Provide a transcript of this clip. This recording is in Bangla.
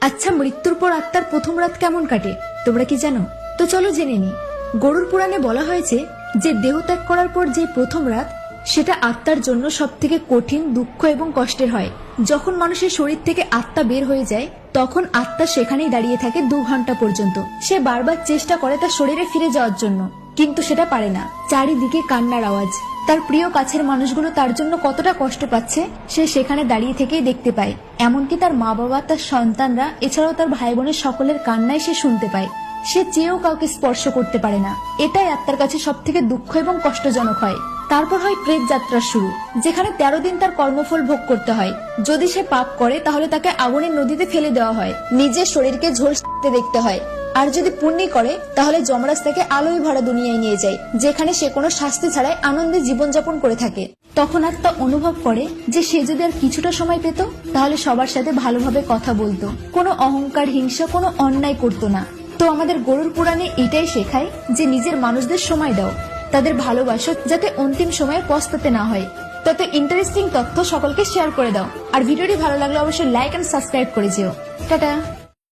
আচ্ছা, মৃত্যুর পর আত্মার প্রথম রাত কেমন কাটে তোমরা কি জানো? তো চলো জেনে নি। গরুড় পুরাণে বলা হয়েছে যে দেহ ত্যাগ করার পর যে প্রথম রাত, সেটা আত্মার জন্য সব থেকে কঠিন, দুঃখ এবং কষ্টের হয়। যখন মানুষের শরীর থেকে আত্মা বের হয়ে যায়, তখন আত্মা সেখানেই দাঁড়িয়ে থাকে 2 ঘন্টা পর্যন্ত। সে বারবার চেষ্টা করে তার শরীরে ফিরে যাওয়ার জন্য, কিন্তু সেটা পারে না। চারিদিকে কান্নার আওয়াজ। তার প্রিয় কাছের মানুষগুলো তার জন্য কতটা কষ্ট পাচ্ছে সে সেখানে দাঁড়িয়ে থেকেই দেখতে পায়। এমনকি তার মা বাবা, তার সন্তানরা, এছাড়াও তার ভাই বোনের সকলের কান্নাই সে শুনতে পায়। সে চেয়েও কাউকে স্পর্শ করতে পারে না। এটাই আত্মার কাছে সব থেকে দুঃখ এবং কষ্টজনক হয়। তারপর হয় প্রেত যাত্রা শুরু, যেখানে 13 দিন তার কর্মফল ভোগ করতে হয়। যদি সে পাপ করে তাহলে তাকে আগুনের নদীতে ফেলে দেওয়া হয়, নিজের শরীরকে ঝলসতে দেখতে হয়। আর যদি পুণ্য করে তাহলে যমরাজ তাকে আলোয় ভরা দুনিয়ায় নিয়ে যায়, যেখানে সে কোনো শাস্তি ছাড়াই আনন্দে জীবনযাপন করে থাকে। তখন আত্মা অনুভব করে যে সে যদি আর কিছুটা সময় পেত তাহলে সবার সাথে ভালোভাবে কথা বলতো, কোনো অহংকার, হিংসা, কোনো অন্যায় করতো না। তো আমাদের গরুড় পুরাণে এটাই শেখায় যে নিজের মানুষদের সময় দাও, তাদের ভালোবাসো, যাতে অন্তিম সময়ে পস্তাতে না হয়। তত ইন্টারেস্টিং তথ্য সকলকে শেয়ার করে দাও। আর ভিডিওটি ভালো লাগলে অবশ্যই লাইক এন্ড সাবস্ক্রাইব করে যেও। টাটা।